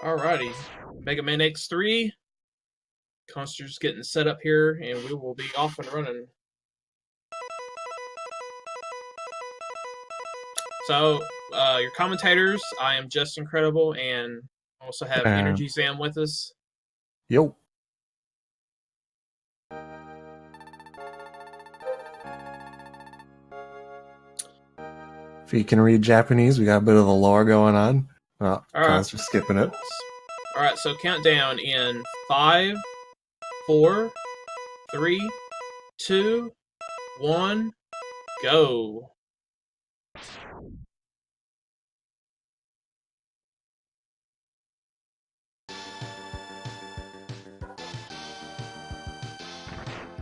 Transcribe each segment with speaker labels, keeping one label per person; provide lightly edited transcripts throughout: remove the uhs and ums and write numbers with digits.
Speaker 1: Alrighty, Mega Man X3. Khanster's getting set up here, and we will be off and running. So, your commentators, I am Just Incredible, and also have Energy Zam with us.
Speaker 2: Yo. If you can read Japanese, we got a bit of the lore going on. Well, Cons for skipping it.
Speaker 1: Alright, so countdown in 5, 4, 3, 2, 1, go.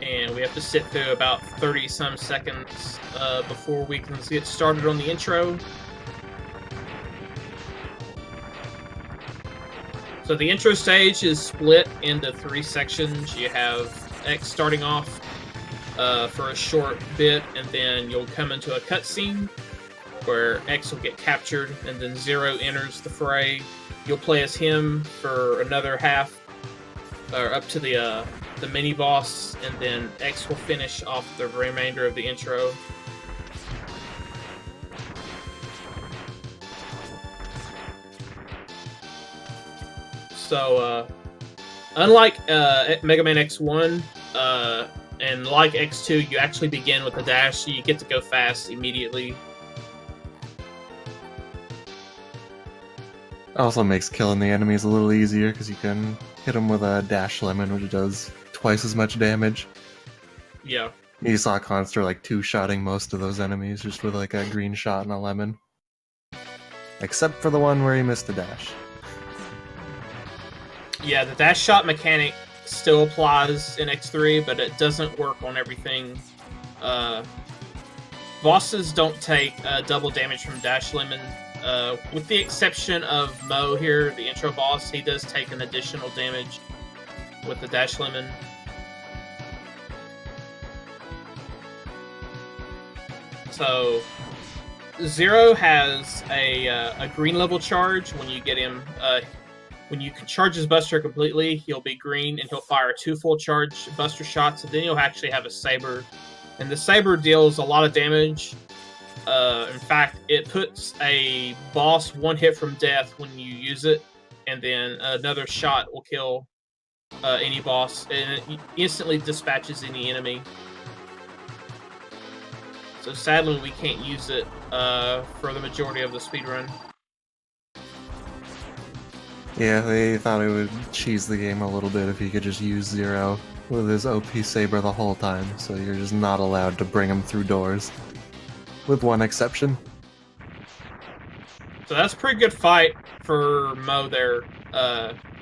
Speaker 1: And we have to sit through about 30-some seconds before we can get started on the intro. So the intro stage is split into 3 sections. You have X starting off for a short bit, and then you'll come into a cutscene where X will get captured, and then Zero enters the fray. You'll play as him for another half, or up to the mini boss, and then X will finish off the remainder of the intro. So, unlike Mega Man X1, and like X2, you actually begin with the dash, so you get to go fast immediately.
Speaker 2: Also makes killing the enemies a little easier, because you can hit them with a dash lemon, which does twice as much damage.
Speaker 1: Yeah.
Speaker 2: You saw Khanster like two-shotting most of those enemies just with like a green shot and a lemon. Except for the one where he missed the dash.
Speaker 1: Yeah, the dash shot mechanic still applies in X3, but it doesn't work on everything. Bosses don't take double damage from dash lemon. With the exception of Mo here, the intro boss, he does take an additional damage with the dash lemon. So, Zero has a green level charge when you get him. When you charge his Buster completely, he'll be green, and he'll fire 2 full charge Buster shots, and then he'll actually have a Saber. And the Saber deals a lot of damage. In fact, it puts a boss 1 hit from death when you use it, and then another shot will kill any boss, and it instantly dispatches any enemy. So sadly, we can't use it for the majority of the speedrun.
Speaker 2: Yeah, they thought it would cheese the game a little bit if you could just use Zero with his OP Saber the whole time, so you're just not allowed to bring him through doors. With one exception.
Speaker 1: So that's a pretty good fight for Mo there.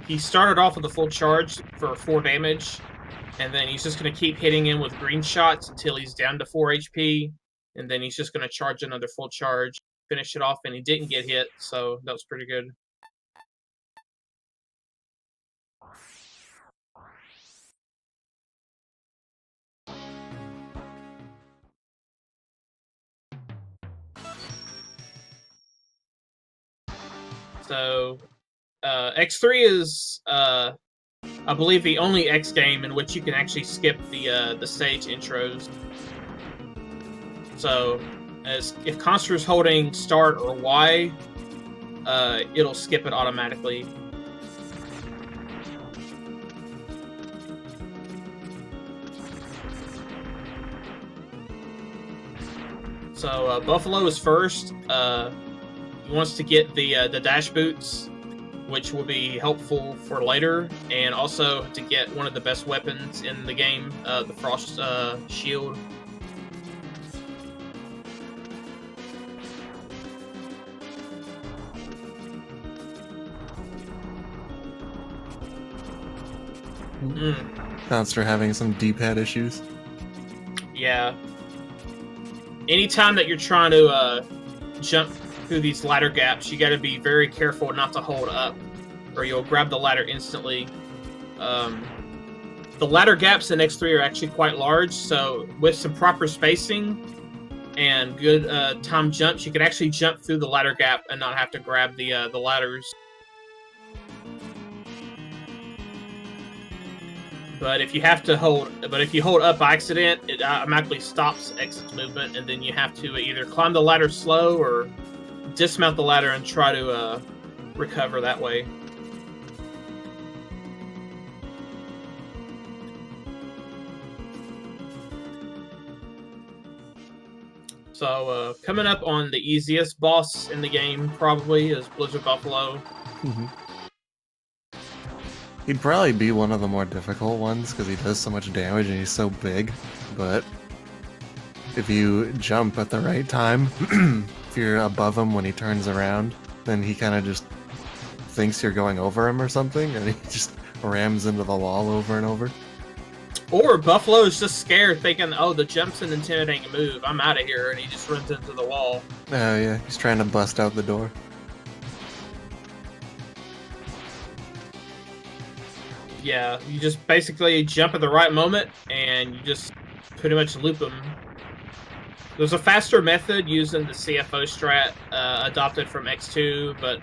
Speaker 1: He started off with a full charge for 4 damage, and then he's just going to keep hitting him with green shots until he's down to 4 HP, and then he's just going to charge another full charge, finish it off, and he didn't get hit, so that was pretty good. So, X3 is, I believe, the only X game in which you can actually skip the stage intros. So, if Khanster is holding Start or Y, it'll skip it automatically. So, Buffalo is first. He wants to get the dash boots, which will be helpful for later, and also to get one of the best weapons in the game, the Frost Shield.
Speaker 2: Khanster having some D-pad issues.
Speaker 1: Yeah. Anytime that you're trying to jump through these ladder gaps, you got to be very careful not to hold up, or you'll grab the ladder instantly. The ladder gaps in X3 are actually quite large, so with some proper spacing and good time jumps, you can actually jump through the ladder gap and not have to grab the ladders. But if you hold up by accident, it automatically stops exit's movement, and then you have to either climb the ladder slow or dismount the ladder and try to recover that way. So coming up on the easiest boss in the game probably is Blizzard Buffalo.
Speaker 2: Mm-hmm. He'd probably be one of the more difficult ones because he does so much damage and he's so big, but if you jump at the right time, if you're above him when he turns around, then he kind of just thinks you're going over him or something, and he just rams into the wall over and over.
Speaker 1: Or Buffalo is just scared, thinking, oh, the jump's an intimidating move, I'm out of here, and he just runs into the wall.
Speaker 2: Oh yeah, he's trying to bust out the door.
Speaker 1: Yeah, you just basically jump at the right moment, and you just pretty much loop them. There's a faster method using the CFO strat adopted from X2, but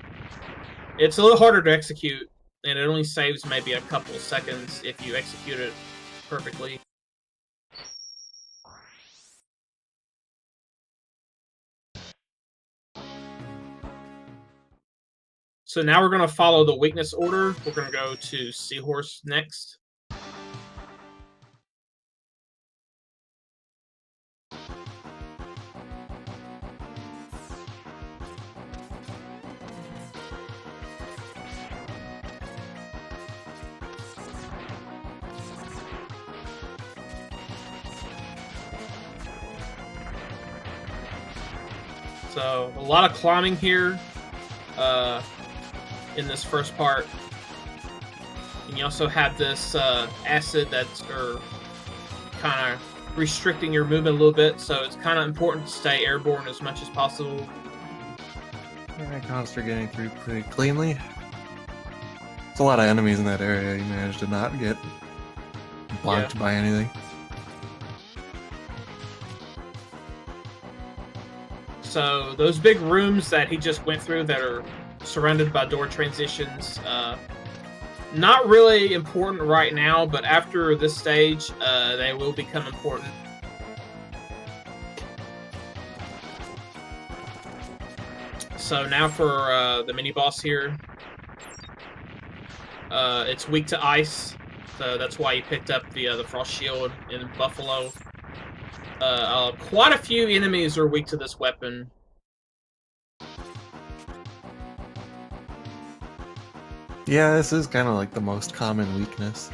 Speaker 1: it's a little harder to execute, and it only saves maybe a couple of seconds if you execute it perfectly. So now we're going to follow the weakness order. We're going to go to Seahorse next. So a lot of climbing here in this first part. And you also have this acid that's kind of restricting your movement a little bit, so it's kind of important to stay airborne as much as possible.
Speaker 2: Yeah, Khanster getting through pretty cleanly. There's a lot of enemies in that area. You managed to not get blocked by anything.
Speaker 1: So those big rooms that he just went through that are surrounded by door transitions, not really important right now, but after this stage, they will become important. So now for the mini-boss here. It's weak to ice, so that's why you picked up the Frost Shield in Buffalo. Quite a few enemies are weak to this weapon.
Speaker 2: Yeah, this is kind of like the most common weakness.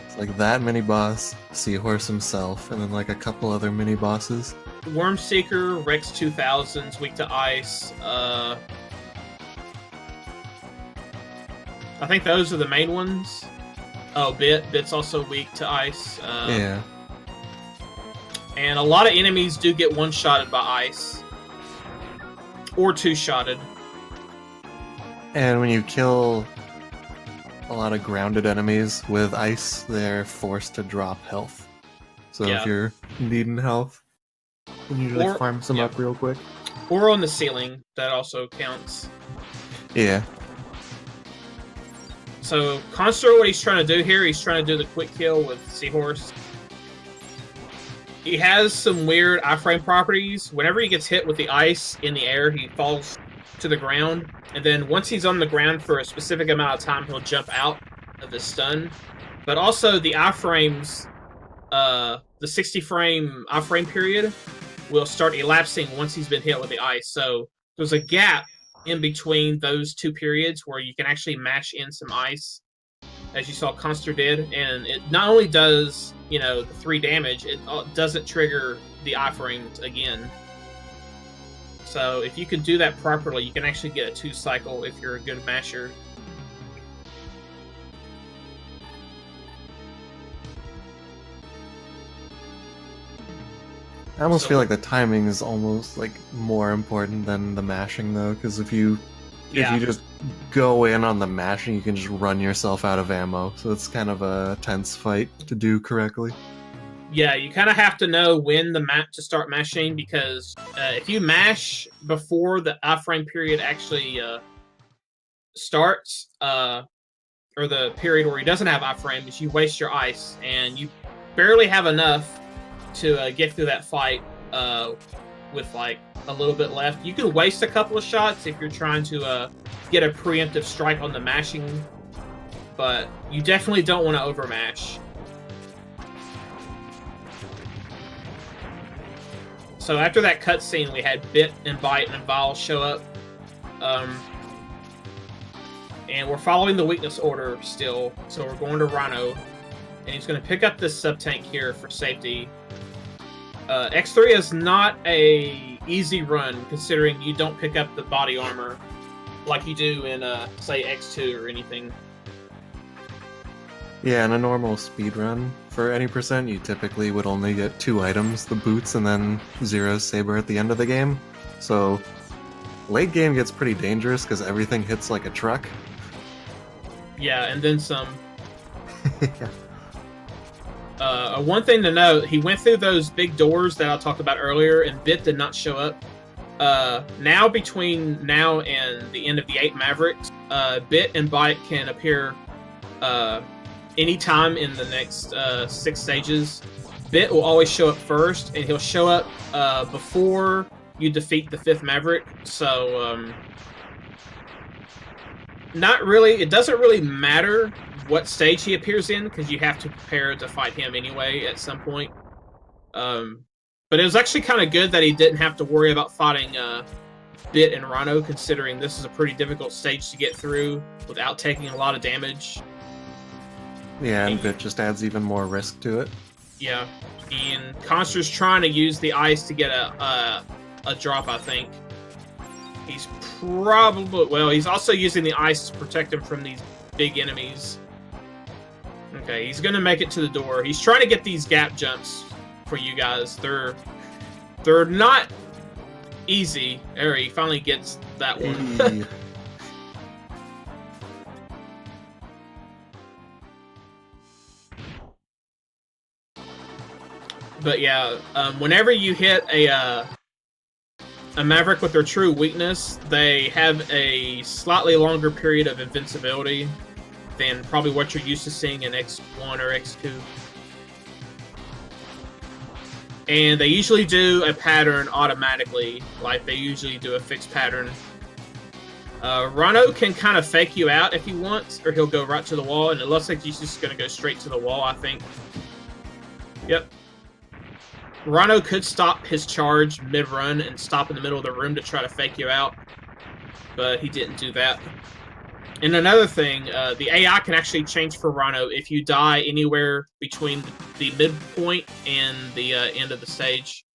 Speaker 2: It's like that mini-boss, Seahorse himself, and then like a couple other mini-bosses.
Speaker 1: Wormseeker, Rex 2000's weak to ice. I think those are the main ones. Oh, Bit's also weak to ice.
Speaker 2: Yeah.
Speaker 1: And a lot of enemies do get one-shotted by ice. Or two-shotted.
Speaker 2: And when you kill a lot of grounded enemies with ice, they're forced to drop health. So if you're needing health, you usually farm some up real quick.
Speaker 1: Or on the ceiling, that also counts.
Speaker 2: Yeah.
Speaker 1: So Khanster, what he's trying to do here, he's trying to do the quick kill with Seahorse. He has some weird iframe properties. Whenever he gets hit with the ice in the air, he falls to the ground. And then once he's on the ground for a specific amount of time, he'll jump out of the stun. But also the iframes, the 60-frame iframe period will start elapsing once he's been hit with the ice. So there's a gap in between those two periods where you can actually mash in some ice, as you saw Khanster did. And it not only does, the 3 damage, it doesn't trigger the iframes again. So if you can do that properly, you can actually get a 2 cycle if you're a good masher.
Speaker 2: I almost feel like the timing is almost like more important than the mashing though, because if you just go in on the mashing, you can just run yourself out of ammo. So it's kind of a tense fight to do correctly.
Speaker 1: Yeah, you kind of have to know when to start mashing, because if you mash before the iframe period actually starts, or the period where he doesn't have iframes, you waste your ice, and you barely have enough to get through that fight with like a little bit left. You can waste a couple of shots if you're trying to get a preemptive strike on the mashing, but you definitely don't want to overmash. So after that cutscene, we had Bit and Bite and Vile show up. And we're following the weakness order still, so we're going to Rhino, and he's going to pick up this sub-tank here for safety. X3 is not a easy run, considering you don't pick up the body armor like you do in, say, X2 or anything.
Speaker 2: Yeah, in a normal speed run, for any percent, you typically would only get 2 items, the boots and then Zero's saber at the end of the game. So, late game gets pretty dangerous because everything hits like a truck.
Speaker 1: Yeah, and then some. One thing to note, he went through those big doors that I talked about earlier, and Bit did not show up. Now, between now and the end of the 8 Mavericks, Bit and Bite can appear anytime in the next 6 stages. Bit will always show up first, and he'll show up before you defeat the 5th Maverick, so not really. It doesn't really matter what stage he appears in, because you have to prepare to fight him anyway at some point. But it was actually kind of good that he didn't have to worry about fighting Bit and Rhino, considering this is a pretty difficult stage to get through without taking a lot of damage.
Speaker 2: Yeah, and Bit just adds even more risk to it.
Speaker 1: Yeah, and Khanster's trying to use the ice to get a drop, I think. He's probably... Well, he's also using the ice to protect him from these big enemies. Okay, he's gonna make it to the door. He's trying to get these gap jumps for you guys. They're not easy. There, he finally gets that one. But yeah, whenever you hit a Maverick with their true weakness, they have a slightly longer period of invincibility than probably what you're used to seeing in X1 or X2. And they usually do a pattern automatically, like they usually do a fixed pattern. Rhino can kind of fake you out if he wants, or he'll go right to the wall, and it looks like he's just going to go straight to the wall, I think. Yep. Rhino could stop his charge mid-run and stop in the middle of the room to try to fake you out, but he didn't do that. And another thing, the AI can actually change for Rhino if you die anywhere between the midpoint and the end of the stage.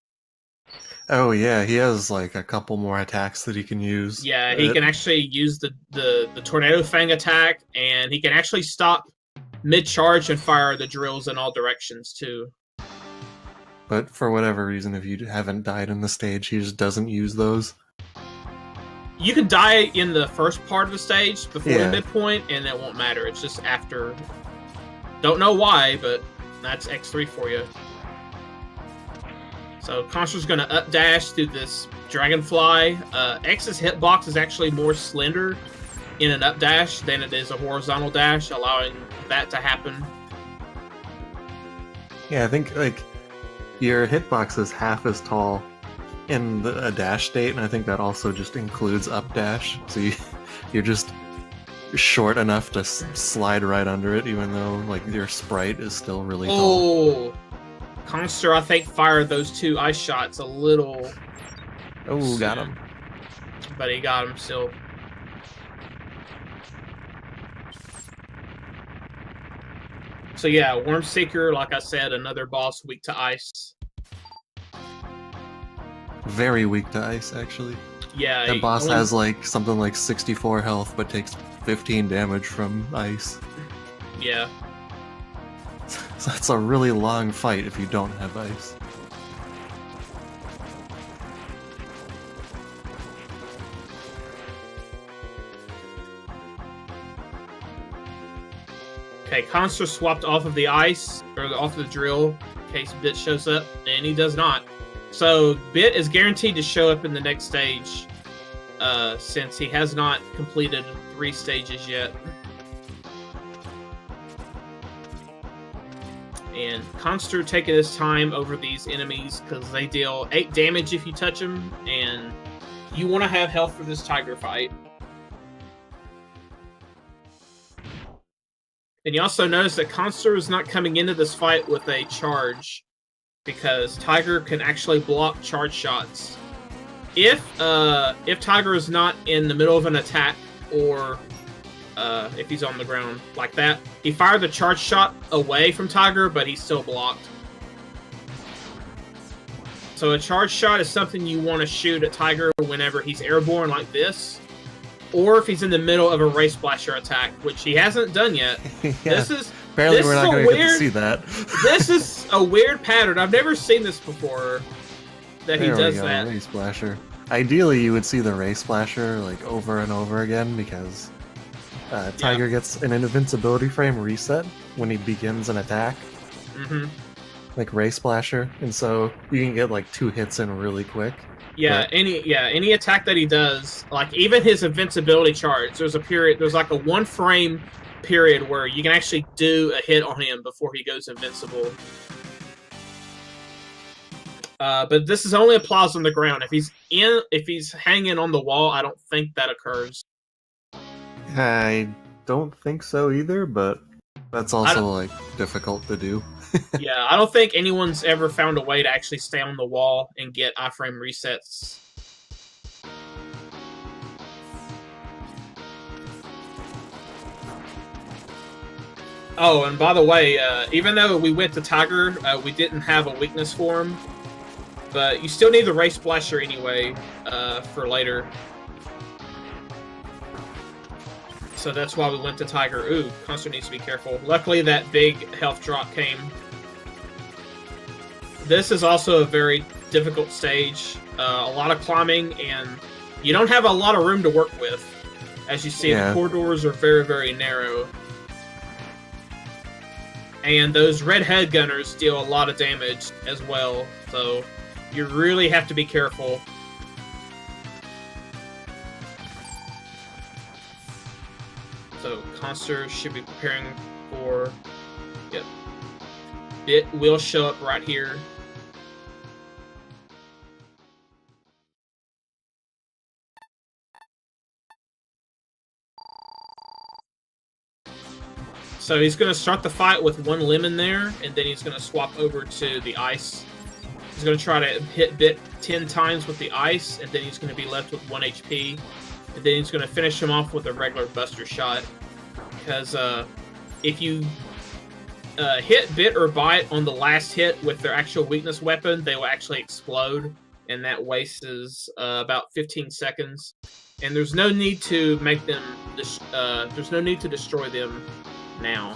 Speaker 2: Oh yeah, he has like a couple more attacks that he can use.
Speaker 1: Yeah, he can actually use the Tornado Fang attack, and he can actually stop mid-charge and fire the drills in all directions too.
Speaker 2: But for whatever reason, if you haven't died in the stage, he just doesn't use those.
Speaker 1: You could die in the first part of the stage before the midpoint, and it won't matter. It's just after. Don't know why, but that's X3 for you. So Khanster's going to updash through this Dragonfly. X's hitbox is actually more slender in an updash than it is a horizontal dash, allowing that to happen.
Speaker 2: Yeah, I think like your hitbox is half as tall in a dash state, and I think that also just includes up dash. So you're just short enough to slide right under it, even though like your sprite is still really tall.
Speaker 1: Oh, Khanster, I think, fired those 2 ice shots a little.
Speaker 2: Oh,
Speaker 1: soon.
Speaker 2: Got him.
Speaker 1: But he got him still. So yeah, Wormseeker, like I said, another boss weak to ice.
Speaker 2: Very weak to ice, actually.
Speaker 1: Yeah.
Speaker 2: That boss has like something like 64 health, but takes 15 damage from ice.
Speaker 1: Yeah.
Speaker 2: So it's a really long fight if you don't have ice.
Speaker 1: Okay, Khanster swapped off of the ice, or off of the drill, in case Bit shows up, and he does not. So, Bit is guaranteed to show up in the next stage, since he has not completed 3 stages yet. And Khanster taking his time over these enemies because they deal 8 damage if you touch them, and you want to have health for this Tiger fight. And you also notice that Khanster is not coming into this fight with a charge, because Tiger can actually block charge shots. If Tiger is not in the middle of an attack, or if he's on the ground like that, he fired the charge shot away from Tiger, but he's still blocked. So a charge shot is something you want to shoot at Tiger whenever he's airborne like this, or if he's in the middle of a Ray Splasher attack, which he hasn't done yet.
Speaker 2: Yeah.
Speaker 1: Apparently
Speaker 2: we're not going to get to see that.
Speaker 1: This is a weird pattern. I've never seen this before, that he does that.
Speaker 2: Ray Splasher. Ideally, you would see the Ray Splasher like over and over again, because Tiger gets an invincibility frame reset when he begins an attack.
Speaker 1: Mm-hmm.
Speaker 2: Like Ray Splasher, and so you can get like 2 hits in really quick.
Speaker 1: Yeah,
Speaker 2: but...
Speaker 1: any attack that he does, like even his invincibility charge, there's like a 1 frame period where you can actually do a hit on him before he goes invincible. But this is only applies on the ground. If he's hanging on the wall, I don't think that occurs.
Speaker 2: I don't think so either, but that's also like difficult to do.
Speaker 1: Yeah, I don't think anyone's ever found a way to actually stay on the wall and get iframe resets. Oh, and by the way, even though we went to Tiger, we didn't have a weakness for him. But you still need the Ray Splasher anyway, for later. So that's why we went to Tiger. Ooh, Khanster needs to be careful. Luckily, that big health drop came. This is also a very difficult stage. A lot of climbing, and you don't have a lot of room to work with. As you see, the corridors are very, very narrow. And those red head gunners deal a lot of damage as well, so you really have to be careful. So Khanster should be preparing for... Yep. It will show up right here. So he's going to start the fight with 1 lemon there, and then he's going to swap over to the ice. He's going to try to hit Bit 10 times with the ice, and then he's going to be left with 1 HP. And then he's going to finish him off with a regular Buster Shot. Because if you hit Bit or Bite on the last hit with their actual weakness weapon, they will actually explode. And that wastes about 15 seconds. And there's no need to make them... there's no need to destroy them now.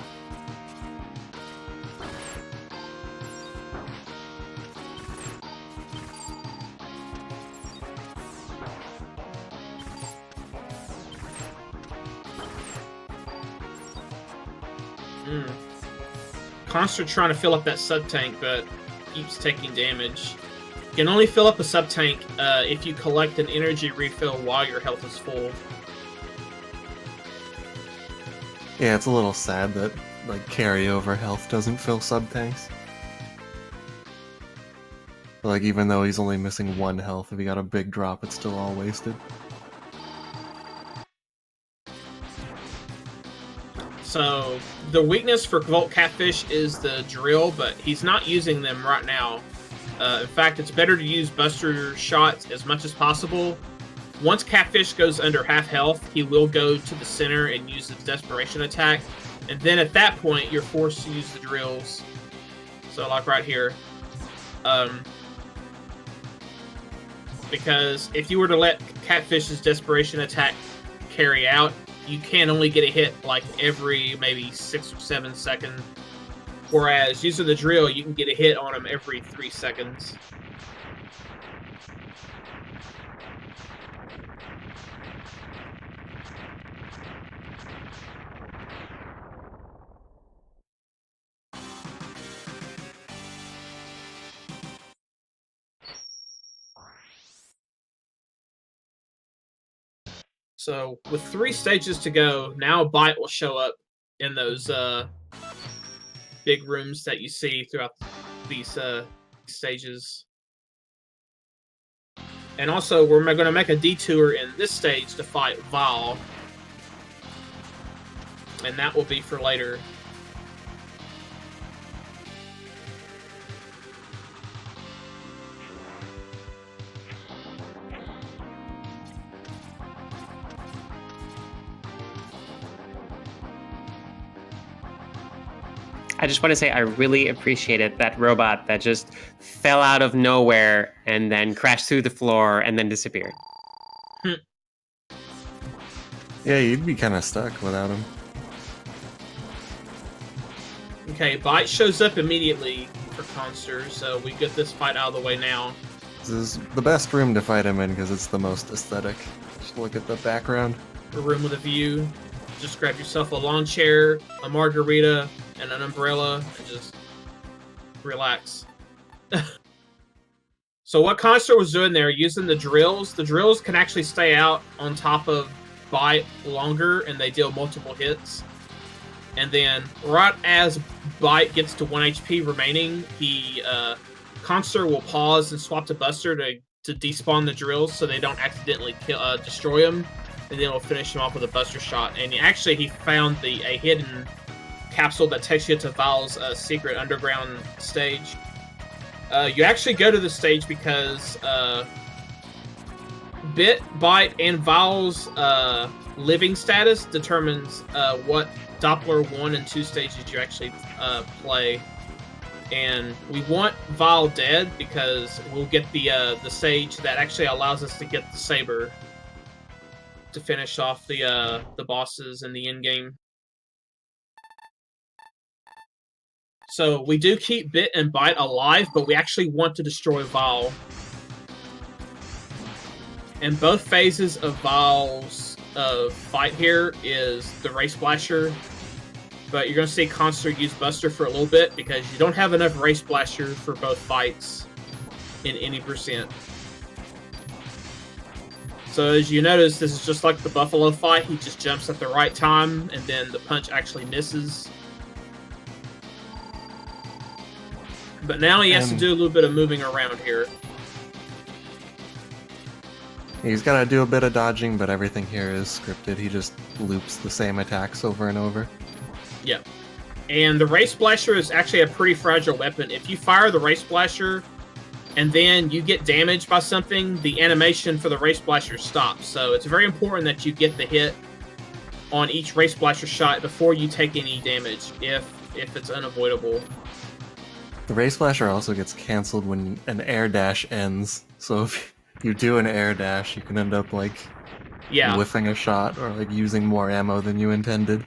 Speaker 1: Khanster trying to fill up that sub-tank, but keeps taking damage. You can only fill up a sub-tank if you collect an energy refill while your health is full.
Speaker 2: Yeah, it's a little sad that like carryover health doesn't fill sub-tanks. Like, even though he's only missing 1 health, if he got a big drop, it's still all wasted.
Speaker 1: So, the weakness for Volt Catfish is the drill, but he's not using them right now. In fact, it's better to use Buster Shots as much as possible. Once Catfish goes under half health, he will go to the center and use the Desperation attack. And then at that point, you're forced to use the drills. So, like right here. Because if you were to let Catfish's Desperation attack carry out, you can only get a hit like every maybe 6 or 7 seconds. Whereas using the drill, you can get a hit on him every 3 seconds. So, with 3 stages to go, now Bite will show up in those big rooms that you see throughout these stages. And also, we're going to make a detour in this stage to fight Val. And that will be for later.
Speaker 3: I just want to say I really appreciated that robot that just fell out of nowhere and then crashed through the floor and then disappeared.
Speaker 2: Yeah, you'd be kind of stuck without him.
Speaker 1: Okay, Bite shows up immediately for Khanster, so we get this fight out of the way now.
Speaker 2: This is the best room to fight him in because it's the most aesthetic. Just look at the background.
Speaker 1: A room with a view. Just grab yourself a lawn chair, a margarita, and an umbrella, and just relax. So what Khanster was doing there, using the drills can actually stay out on top of Bite longer, and they deal multiple hits. And then, right as Bite gets to 1 HP remaining, Khanster will pause and swap to Buster to despawn the drills so they don't accidentally destroy him. And then we'll finish him off with a Buster shot. And he found a hidden capsule that takes you to Val's secret underground stage. You actually go to the stage because Bit, Bite, and Val's living status determines what Doppler 1 and 2 stages you actually play. And we want Val dead because we'll get the stage that actually allows us to get the saber to finish off the bosses in the end game. So we do keep Bit and Bite alive, but we actually want to destroy Val. And both phases of Val's fight here is the Ray Splasher, but you're going to see Khanster use Buster for a little bit because you don't have enough Ray Splasher for both fights in any percent. So as you notice, this is just like the Buffalo fight. He just jumps at the right time, and then the punch actually misses. But now he has to do a little bit of moving around here.
Speaker 2: He's got to do a bit of dodging, but everything here is scripted. He just loops the same attacks over and over.
Speaker 1: Yep. And the Ray Splasher is actually a pretty fragile weapon. If you fire the Ray Splasher and then you get damaged by something, the animation for the Ray Splasher stops. So it's very important that you get the hit on each Ray Splasher shot before you take any damage, if it's unavoidable.
Speaker 2: The Ray Splasher also gets cancelled when an air dash ends. So if you do an air dash, you can end up whiffing a shot or using more ammo than you intended.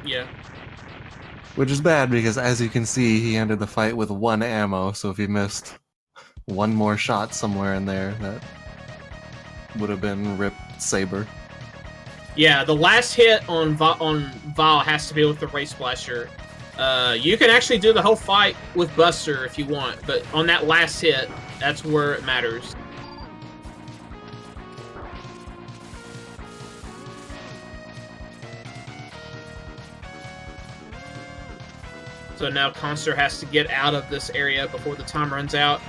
Speaker 1: Yeah.
Speaker 2: Which is bad because, as you can see, he ended the fight with 1 ammo, so if he missed one more shot somewhere in there, that would have been Rip Saber.
Speaker 1: Yeah, the last hit on Val has to be with the Ray Splasher. You can actually do the whole fight with Buster if you want, but on that last hit, that's where it matters. So now Khanster has to get out of this area before the time runs out.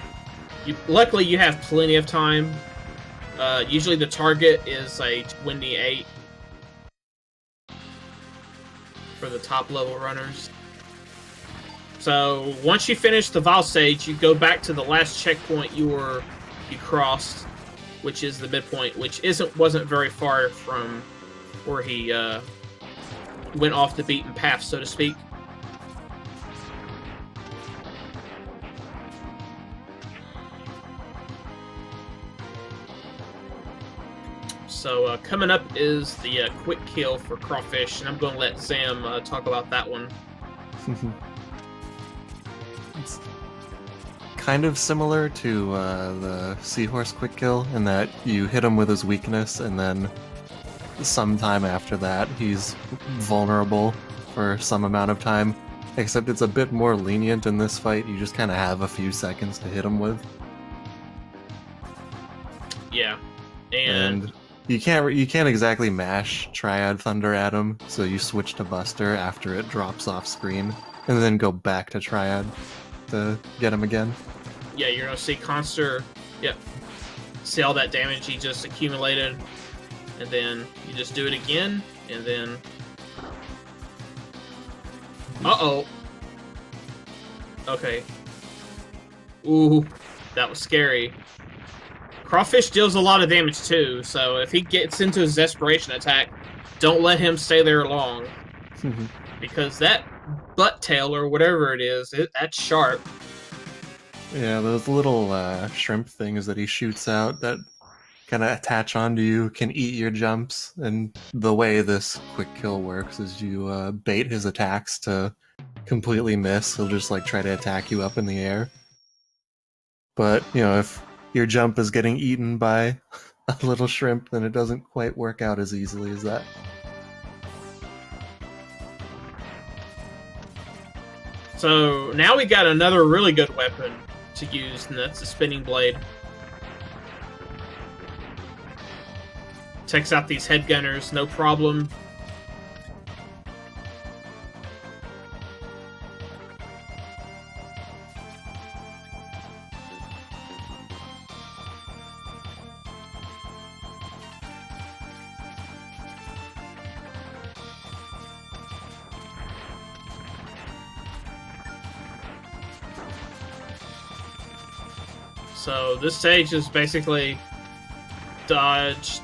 Speaker 1: Luckily, you have plenty of time. Usually the target is a 28 for the top level runners. So once you finish the Val stage, you go back to the last checkpoint you crossed, which is the midpoint, which wasn't very far from where he went off the beaten path, so to speak. So coming up is the quick kill for Crawfish, and I'm going to let Sam talk about that one.
Speaker 2: It's kind of similar to the Seahorse quick kill in that you hit him with his weakness, and then sometime after that he's vulnerable for some amount of time. Except it's a bit more lenient in this fight. You just kind of have a few seconds to hit him with.
Speaker 1: Yeah, and
Speaker 2: you can't exactly mash Triad Thunder at him, so you switch to Buster after it drops off screen. and then go back to Triad to get him again.
Speaker 1: Yeah, you're gonna see Khanster. Yep. See all that damage he just accumulated, and then you just do it again, and then. Uh-oh. Okay. Ooh, that was scary. Crawfish deals a lot of damage too, so if he gets into his desperation attack, don't let him stay there long. Because that butt tail or whatever it is, that's sharp.
Speaker 2: Yeah, those little shrimp things that he shoots out that kind of attach onto you can eat your jumps. And the way this quick kill works is you bait his attacks to completely miss. He'll just like try to attack you up in the air. But, you know, if your jump is getting eaten by a little shrimp, then it doesn't quite work out as easily as that.
Speaker 1: So now we got another really good weapon to use, and that's the spinning blade. Takes out these head gunners, no problem. So this stage is basically dodge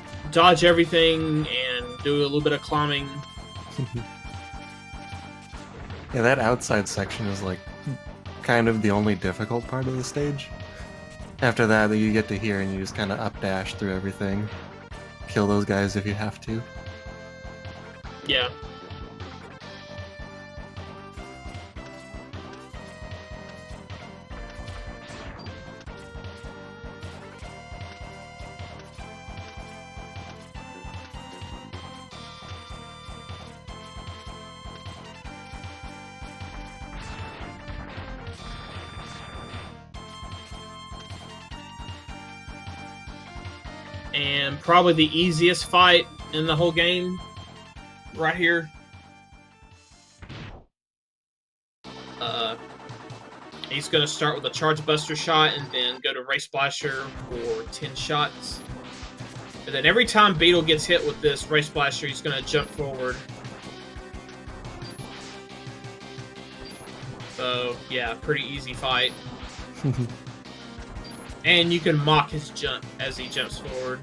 Speaker 1: everything and do a little bit of climbing.
Speaker 2: Yeah, that outside section is like kind of the only difficult part of the stage. After that, you get to here and you just kind of up dash through everything. Kill those guys if you have to.
Speaker 1: Yeah. And probably the easiest fight in the whole game, right here. He's going to start with a Charge Buster shot and then go to Ray Splasher for 10 shots. And then every time Beetle gets hit with this Ray Splasher, he's going to jump forward. So, yeah, pretty easy fight. And you can mock his jump as he jumps forward.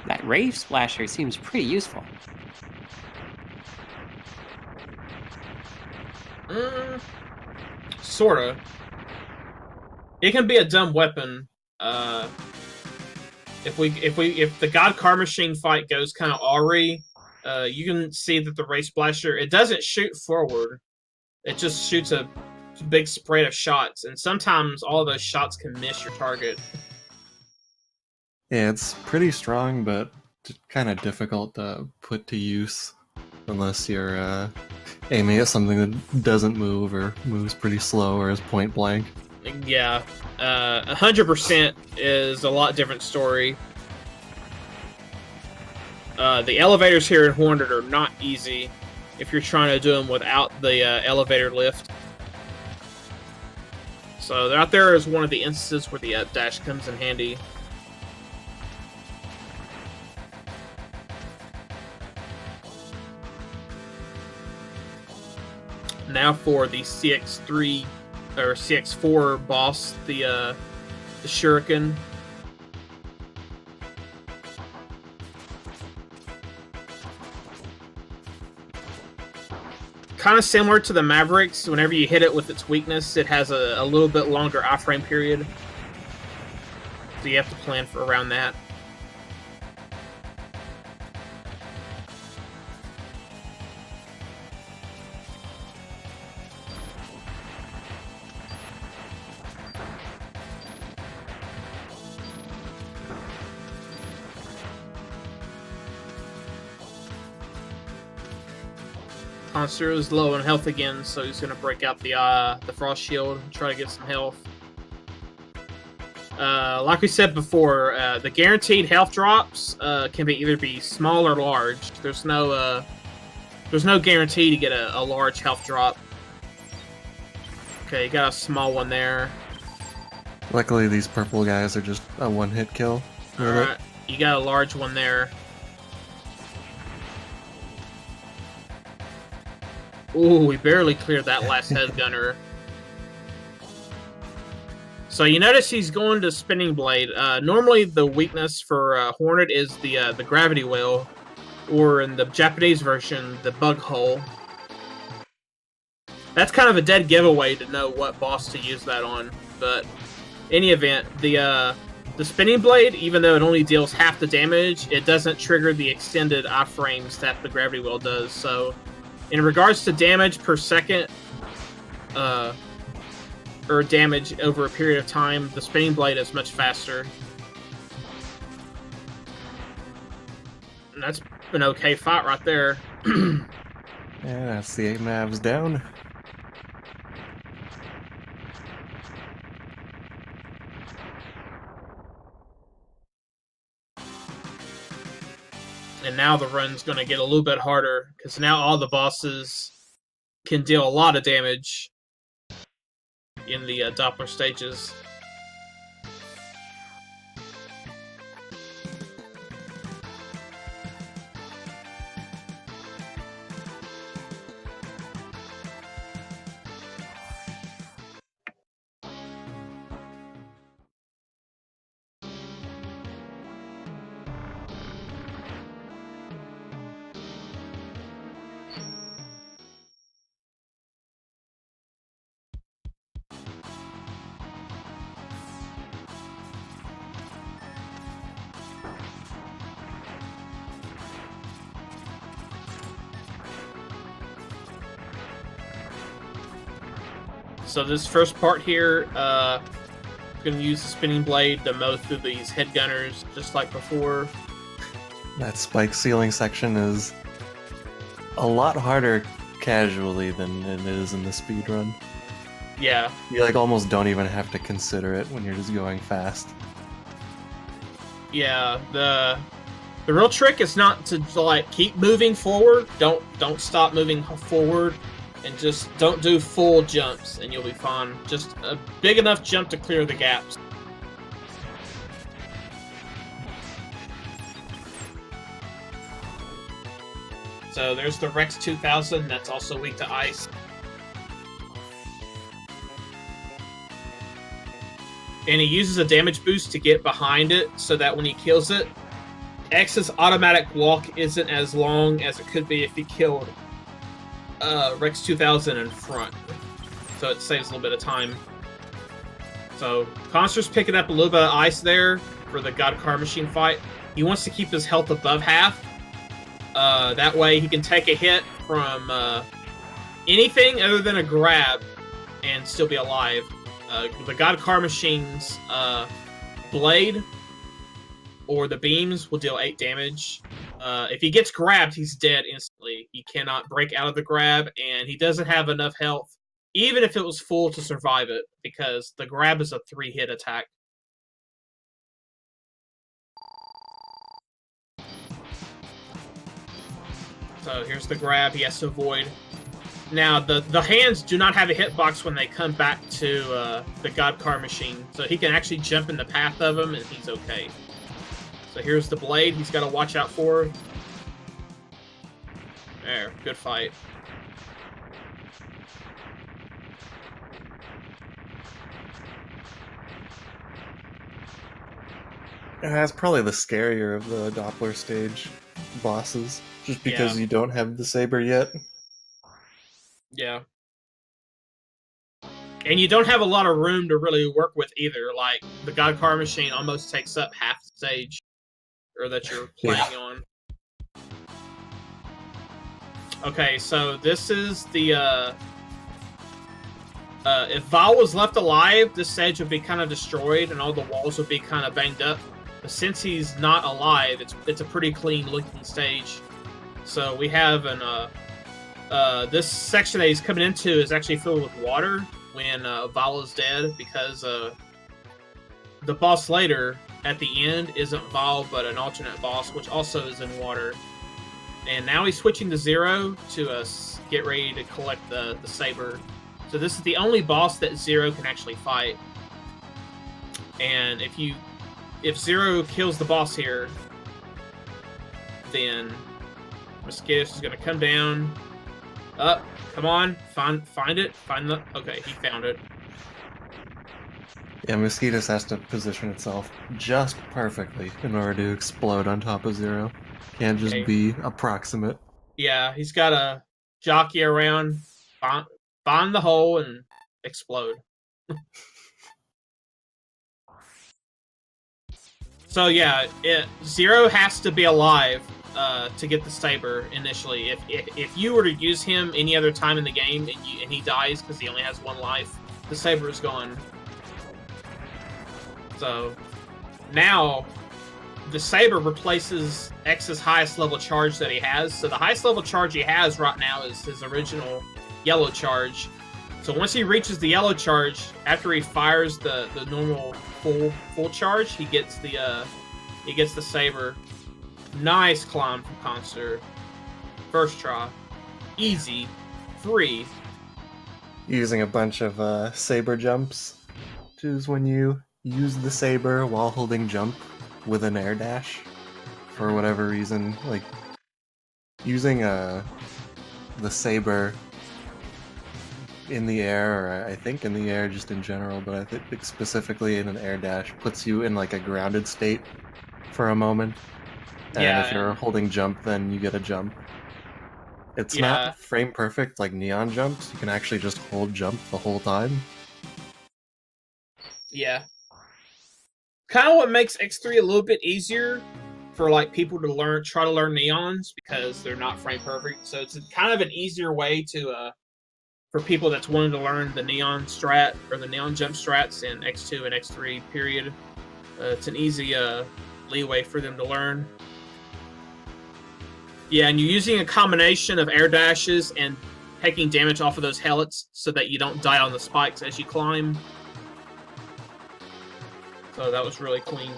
Speaker 3: That Rave Splasher seems pretty useful.
Speaker 1: Sorta. It can be a dumb weapon. If the God Car Machine fight goes kind of awry, you can see that the Ray Splasher, it doesn't shoot forward. It just shoots a big spread of shots, and sometimes all of those shots can miss your target.
Speaker 2: Yeah, it's pretty strong, but kind of difficult to put to use unless you're aiming at something that doesn't move or moves pretty slow or is point blank.
Speaker 1: Yeah, 100% is a lot different story. The elevators here in Hornet are not easy if you're trying to do them without the elevator lift. So out there is one of the instances where the up dash comes in handy. Now for the CX3 or CX4 boss, the Shuriken. Kind of similar to the Mavericks. Whenever you hit it with its weakness, it has a little bit longer iframe period. So you have to plan for around that. Monster is low on health again, so he's going to break out the Frost Shield and try to get some health. Like we said before, the guaranteed health drops can either be small or large. There's no guarantee to get a large health drop. Okay, you got a small one there.
Speaker 2: Luckily, these purple guys are just a one-hit kill.
Speaker 1: Alright, you got a large one there. Ooh, we barely cleared that last head gunner. So you notice he's going to Spinning Blade. Normally the weakness for Hornet is the Gravity Wheel, or in the Japanese version, the Bug Hole. That's kind of a dead giveaway to know what boss to use that on, but in any event, the Spinning Blade, even though it only deals half the damage, it doesn't trigger the extended iframes that the Gravity Wheel does, so in regards to damage per second, or damage over a period of time, the Spinning Blade is much faster. And that's an okay fight right there.
Speaker 2: Yeah, that's the 8 mavs down.
Speaker 1: And now the run's going to get a little bit harder, because now all the bosses can deal a lot of damage in the Doppler stages. So this first part here, I'm going to use the Spinning Blade to mow through these head gunners, just like before.
Speaker 2: That spike ceiling section is a lot harder casually than it is in the speedrun.
Speaker 1: Yeah.
Speaker 2: You like almost don't even have to consider it when you're just going fast.
Speaker 1: Yeah, the real trick is not to like keep moving forward. Don't stop moving forward, and just don't do full jumps, and you'll be fine. Just a big enough jump to clear the gaps. So there's the Rex 2000. That's also weak to ice. And he uses a damage boost to get behind it, so that when he kills it, X's automatic walk isn't as long as it could be if he killed Rex 2000 in front. So it saves a little bit of time. So Khanster's picking up a little bit of ice there for the God Car Machine fight. He wants to keep his health above half. That way he can take a hit from anything other than a grab and still be alive. The God Car Machine's blade or the beams will deal 8 damage. If he gets grabbed, he's dead instantly. He cannot break out of the grab, and he doesn't have enough health, even if it was full, to survive it, because the grab is a 3-hit attack. So here's the grab he has to avoid. Now, the hands do not have a hitbox when they come back to the God Car Machine, so he can actually jump in the path of them, and he's okay. So here's the blade he's got to watch out for. There, good fight.
Speaker 2: That's probably the scarier of the Doppler stage bosses, just because you don't have the saber yet.
Speaker 1: Yeah. And you don't have a lot of room to really work with either. Like, the God Car Machine almost takes up half the stage or that you're playing on. Okay, so this is the, if Val was left alive, this stage would be kind of destroyed and all the walls would be kind of banged up. But since he's not alive, it's a pretty clean looking stage. So we have an, this section that he's coming into is actually filled with water when Val is dead, because the boss later at the end isn't Vol, but an alternate boss, which also is in water. And now he's switching to Zero to get ready to collect the saber. So this is the only boss that Zero can actually fight. And if Zero kills the boss here, then Mosquitoes is going to come down. Up, come on, find it. Okay, he found it.
Speaker 2: Yeah, Mosquitoes has to position itself just perfectly in order to explode on top of Zero. Can't just be approximate.
Speaker 1: Yeah, he's got to jockey around, find the hole, and explode. So yeah, Zero has to be alive to get the saber initially. If you were to use him any other time in the game and he dies because he only has one life, the saber is gone. So now the saber replaces X's highest level charge that he has. So the highest level charge he has right now is his original yellow charge. So once he reaches the yellow charge, after he fires the normal full charge, he gets the saber. Nice climb from Khanster. First try. Easy. Free.
Speaker 2: Using a bunch of saber jumps, which is when you use the saber while holding jump with an air dash. For whatever reason, like using the saber in the air, or I think in the air just in general, but I think specifically in an air dash, puts you in like a grounded state for a moment. And if you're holding jump, then you get a jump. It's not frame perfect like neon jumps. You can actually just hold jump the whole time.
Speaker 1: Yeah. Kind of what makes X3 a little bit easier for like people to try to learn neons, because they're not frame perfect. So it's kind of an easier way to for people that's wanting to learn the neon strat or the neon jump strats in X2 and X3 period. It's an easy leeway for them to learn. Yeah, and you're using a combination of air dashes and taking damage off of those hellets so that you don't die on the spikes as you climb. So that was really clean.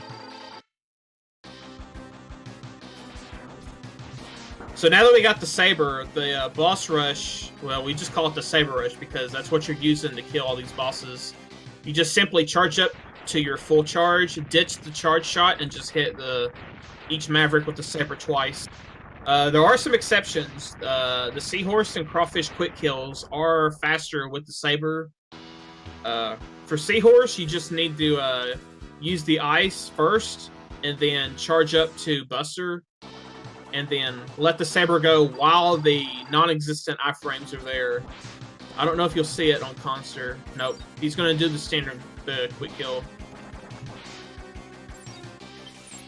Speaker 1: So now that we got the saber, the boss rush, well, we just call it the saber rush because that's what you're using to kill all these bosses. You just simply charge up to your full charge, ditch the charge shot, and just hit each Maverick with the saber twice. There are some exceptions. The Seahorse and Crawfish quick kills are faster with the saber. For Seahorse, you just need to use the ice first, and then charge up to Buster, and then let the saber go while the non-existent iframes are there. I don't know if you'll see it on Khanster. Nope. He's going to do the quick kill.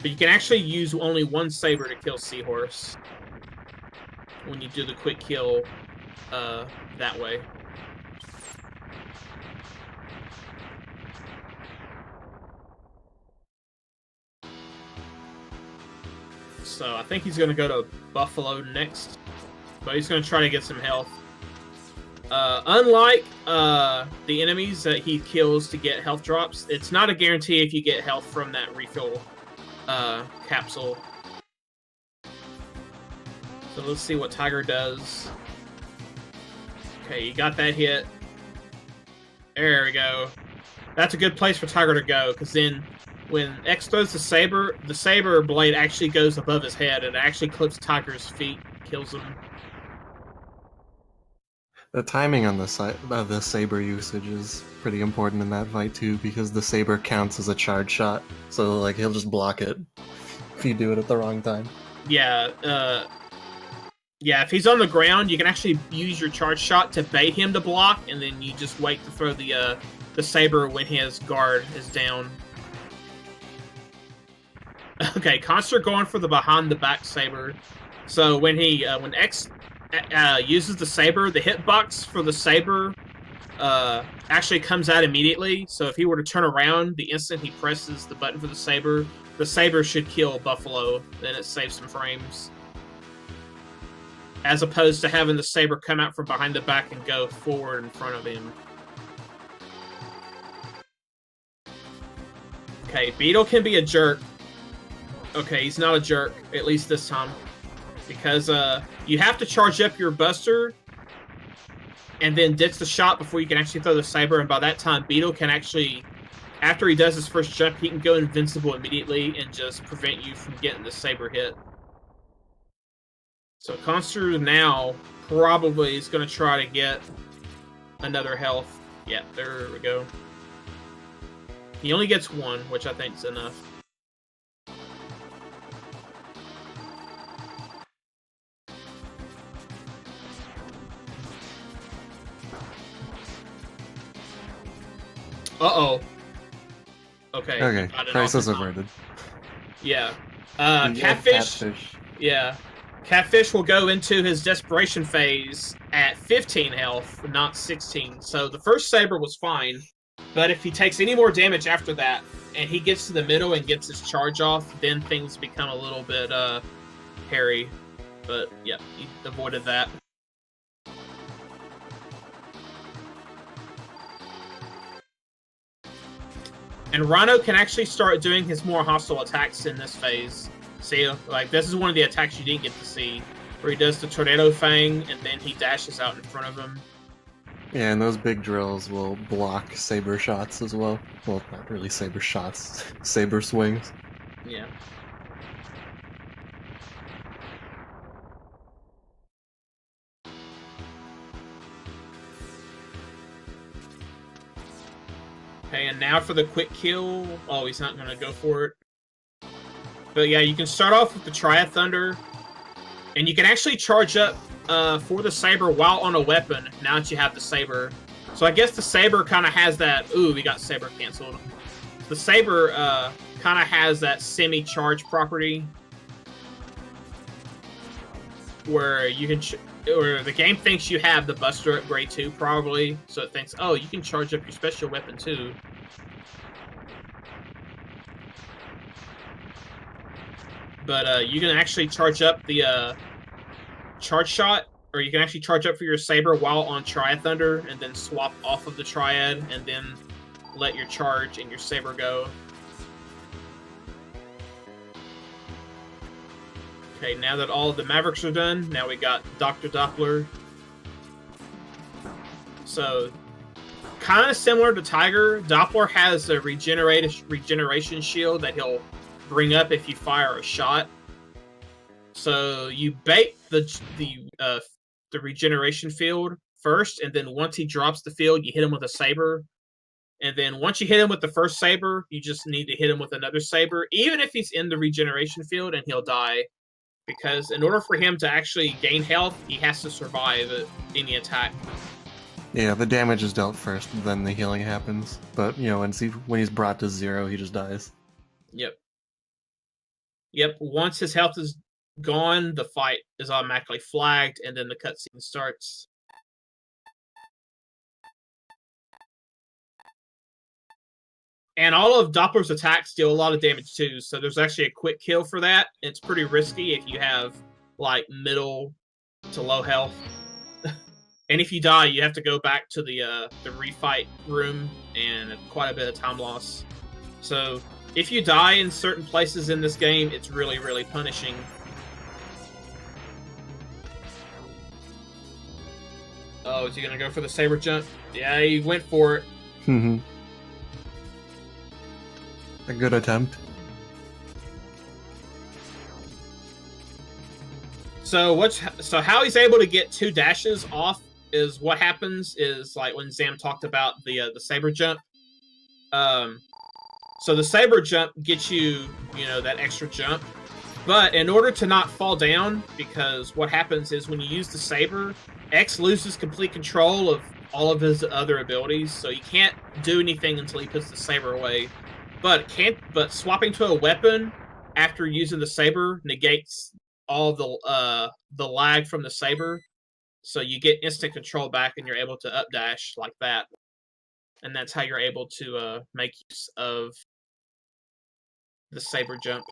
Speaker 1: But you can actually use only one saber to kill Seahorse when you do the quick kill that way. So I think he's going to go to Buffalo next, but he's going to try to get some health. Unlike the enemies that he kills to get health drops, it's not a guarantee if you get health from that refill capsule. So let's see what Tiger does. Okay, you got that hit. There we go. That's a good place for Tiger to go, because then when X throws the saber blade actually goes above his head and it actually clips Tiger's feet, kills him.
Speaker 2: The timing on the saber usage is pretty important in that fight too, because the saber counts as a charge shot, so like he'll just block it if you do it at the wrong time.
Speaker 1: Yeah, if he's on the ground, you can actually use your charge shot to bait him to block, and then you just wait to throw the saber when his guard is down. Okay, Khanster going for the behind the back saber. So when X uses the saber, the hitbox for the saber actually comes out immediately. So if he were to turn around the instant he presses the button for the saber should kill Buffalo. Then it saves some frames, as opposed to having the saber come out from behind the back and go forward in front of him. Okay, Beetle can be a jerk. Okay, he's not a jerk, at least this time. Because you have to charge up your Buster and then ditch the shot before you can actually throw the Saber, and by that time, Beetle can actually, after he does his first jump, he can go invincible immediately and just prevent you from getting the Saber hit. So Khanster now probably is going to try to get another health. Yeah, there we go. He only gets one, which I think is enough. Uh-oh. Okay.
Speaker 2: Okay, crisis averted.
Speaker 1: Yeah. Catfish. Yeah. Catfish will go into his desperation phase at 15 health, not 16. So the first Saber was fine, but if he takes any more damage after that, and he gets to the middle and gets his charge off, then things become a little bit hairy. But yeah, he avoided that. And Rhino can actually start doing his more hostile attacks in this phase. See, like, this is one of the attacks you didn't get to see, where he does the Tornado Fang, and then he dashes out in front of him.
Speaker 2: Yeah, and those big drills will block Saber shots as well. Well, not really Saber shots, Saber swings.
Speaker 1: Yeah. Okay, and now for the quick kill. Oh, he's not going to go for it. But yeah, you can start off with the Triad Thunder, and you can actually charge up for the Saber while on a weapon, now that you have the Saber. So I guess the Saber kind of has that... Ooh, we got Saber canceled. The Saber kind of has that semi-charge property, where you can... or the game thinks you have the Buster upgrade too, probably. So it thinks, oh, you can charge up your special weapon too. But you can actually charge up the charge shot, or you can actually charge up for your Saber while on Triad Thunder, and then swap off of the Triad, and then let your charge and your Saber go. Okay, now that all of the Mavericks are done, now we got Dr. Doppler. So, kind of similar to Tiger, Doppler has a regeneration shield that he'll bring up if you fire a shot. So you bait the regeneration field first, and then once he drops the field, you hit him with a Saber. And then once you hit him with the first Saber, you just need to hit him with another Saber, even if he's in the regeneration field, and he'll die. Because in order for him to actually gain health, he has to survive any attack.
Speaker 2: Yeah, the damage is dealt first, then the healing happens. But, you know, when he's brought to 0, he just dies.
Speaker 1: Yep. Yep, once his health is gone, the fight is automatically flagged, and then the cutscene starts. And all of Doppler's attacks deal a lot of damage too, so there's actually a quick kill for that. It's pretty risky if you have, like, middle to low health. And if you die, you have to go back to the refight room, and quite a bit of time loss. So, if you die in certain places in this game, it's really, really punishing. Oh, is he gonna go for the Saber jump? Yeah, he went for it.
Speaker 2: Mm-hmm. A good attempt.
Speaker 1: So how he's able to get 2 dashes off is what happens is, like, when Zam talked about the Saber jump. So the Saber jump gets you, that extra jump. But in order to not fall down, because what happens is when you use the Saber, X loses complete control of all of his other abilities, so he can't do anything until he puts the Saber away. But swapping to a weapon after using the Saber negates all the lag from the Saber, so you get instant control back, and you're able to updash like that. And that's how you're able to make use of the Saber jump.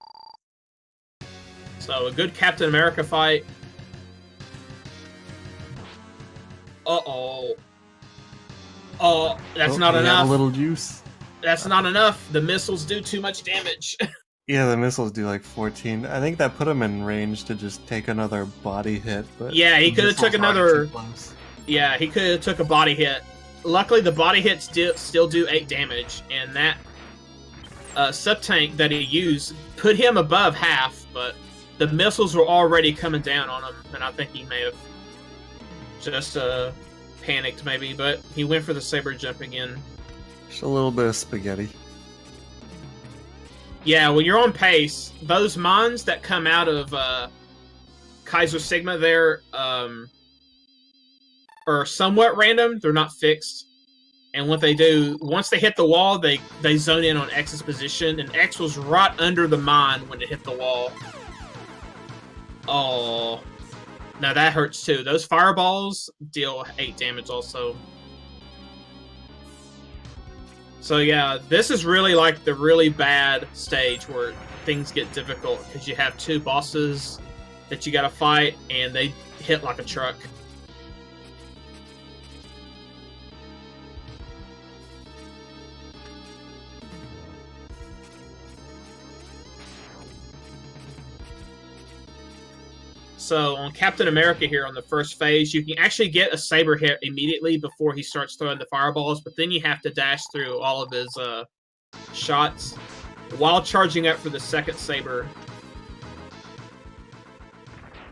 Speaker 1: So a good Captain America fight. Uh-oh. Oh, that's not enough.
Speaker 2: A little juice.
Speaker 1: That's not enough. The missiles do too much damage.
Speaker 2: Yeah, the missiles do like 14. I think that put him in range to just take another body hit, but
Speaker 1: Yeah, he
Speaker 2: the
Speaker 1: could have took
Speaker 2: missiles are
Speaker 1: another.
Speaker 2: too close.
Speaker 1: Yeah, he could have took a body hit. Luckily, the body hits still do 8 damage, and that sub-tank that he used put him above half, but the missiles were already coming down on him, and I think he may have just panicked maybe, but he went for the saber jump again.
Speaker 2: Just a little bit of spaghetti.
Speaker 1: Yeah, when you're on pace, those mines that come out of Kaiser Sigma there are somewhat random. They're not fixed. And what they do, once they hit the wall, they zone in on X's position, and X was right under the mine when it hit the wall. Oh. Now that hurts too. Those fireballs deal 8 damage also. So yeah, this is really like the really bad stage where things get difficult because you have 2 bosses that you gotta fight and they hit like a truck. So on Captain America here on the first phase, you can actually get a saber hit immediately before he starts throwing the fireballs, but then you have to dash through all of his shots while charging up for the second saber.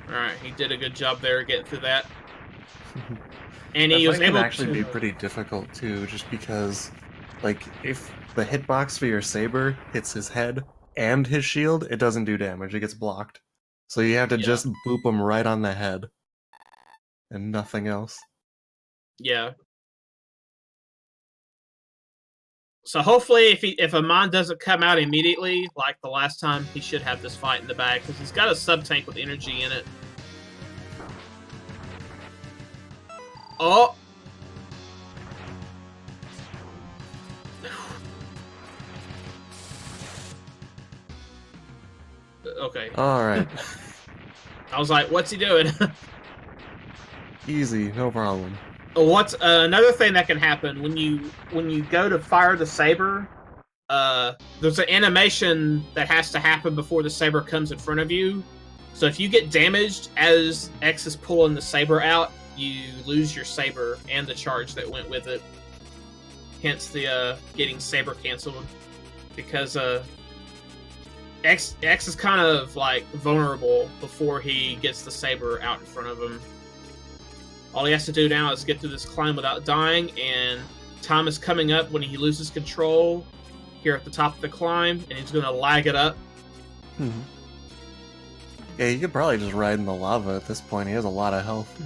Speaker 1: Alright, he did a good job there getting through that. And he was able to
Speaker 2: actually be pretty difficult too, just because, like, if the hitbox for your saber hits his head and his shield, it doesn't do damage, it gets blocked. So you have to just boop him right on the head. And nothing else.
Speaker 1: Yeah. So hopefully if a mine doesn't come out immediately, like the last time, he should have this fight in the bag, because he's got a sub-tank with energy in it. Oh! Okay.
Speaker 2: Alright.
Speaker 1: I was like, what's he doing?
Speaker 2: Easy, no problem.
Speaker 1: What's another thing that can happen when you go to fire the saber? There's an animation that has to happen before the saber comes in front of you. So if you get damaged as X is pulling the saber out, you lose your saber and the charge that went with it. Hence the getting saber canceled, because X is kind of like vulnerable before he gets the saber out in front of him. All he has to do now is get through this climb without dying, and time is coming up when he loses control here at the top of the climb, and he's going to lag it up.
Speaker 2: Mm-hmm. Yeah, you could probably just ride in the lava at this point. He has a lot of health.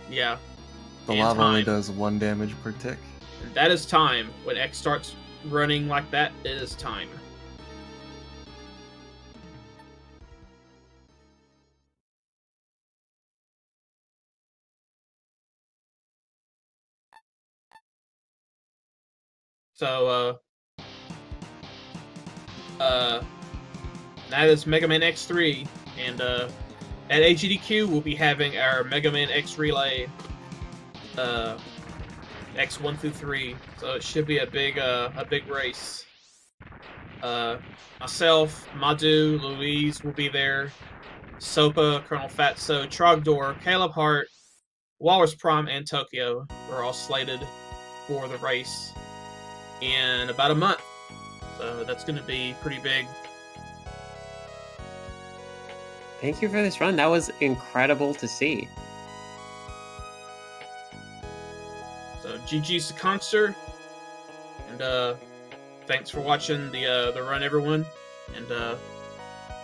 Speaker 1: Yeah.
Speaker 2: The lava only does 1 damage per tick.
Speaker 1: And that is time. When X starts running like that, it is time. So, that is Mega Man X3, and at AGDQ we'll be having our Mega Man X Relay, X1 through 3. So it should be a big race. Myself, Madhu, Louise will be there. Sopa, Colonel Fatso, Trogdor, Caleb Hart, Walrus Prime, and Tokyo are all slated for the race in about a month. So that's going to be pretty big.
Speaker 3: Thank you for this run. That was incredible to see.
Speaker 1: So GG's to Khanster, and thanks for watching the run, everyone. And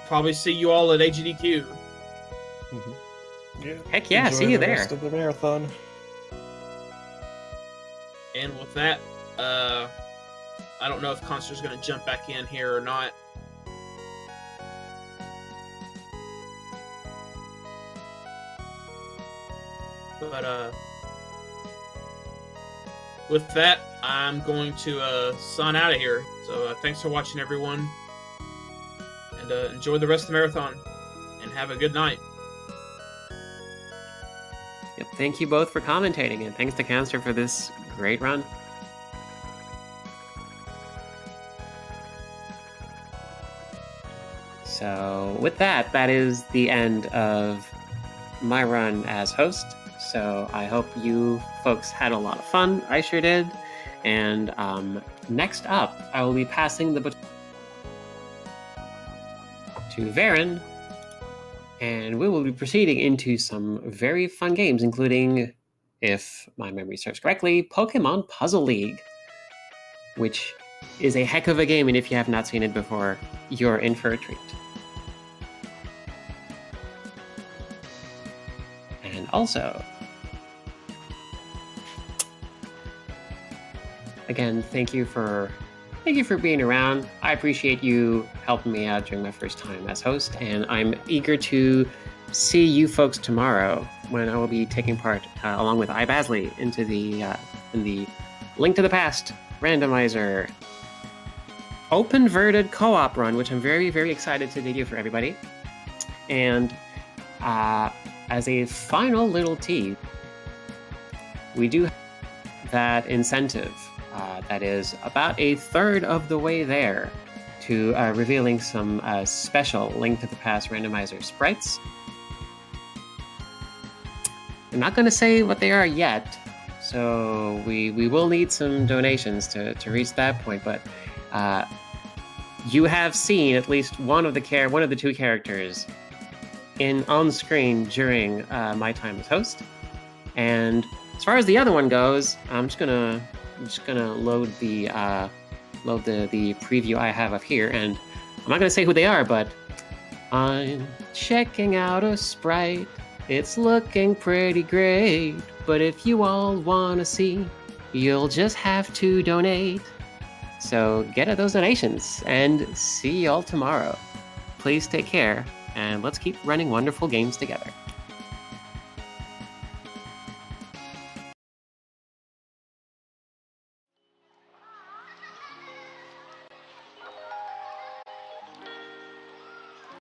Speaker 1: probably see you all at AGDQ.
Speaker 2: Mm-hmm. Yeah.
Speaker 3: Heck yeah,
Speaker 2: Enjoy
Speaker 3: see you
Speaker 2: the
Speaker 3: there.
Speaker 2: Rest of the marathon.
Speaker 1: And with that, I don't know if Khanster's going to jump back in here or not. But with that, I'm going to sign out of here. So thanks for watching, everyone. And enjoy the rest of the marathon. And have a good night.
Speaker 3: Yep, thank you both for commentating, and thanks to Khanster for this great run. So with that, that is the end of my run as host. So I hope you folks had a lot of fun. I sure did. And next up, I will be passing the baton to Varen, and we will be proceeding into some very fun games, including, if my memory serves correctly, Pokemon Puzzle League, which is a heck of a game, and if you have not seen it before, you're in for a treat. And also, again, thank you for being around. I appreciate you helping me out during my first time as host, and I'm eager to see you folks tomorrow when I will be taking part, along with iBasley, into in the Link to the Past randomizer open-verted co-op run, which I'm very, very excited to debut for everybody. And as a final little tease, we do have that incentive that is about a third of the way there to revealing some special Link to the Past randomizer sprites. I'm not going to say what they are yet, so we will need some donations to reach that point, but you have seen at least one of the two characters on screen during my time as host. And as far as the other one goes, I'm just gonna load the preview I have up here, and I'm not gonna say who they are, but I'm checking out a sprite. It's looking pretty great, but if you all wanna see, you'll just have to donate. So get at those donations, and see y'all tomorrow. Please take care, and let's keep running wonderful games together.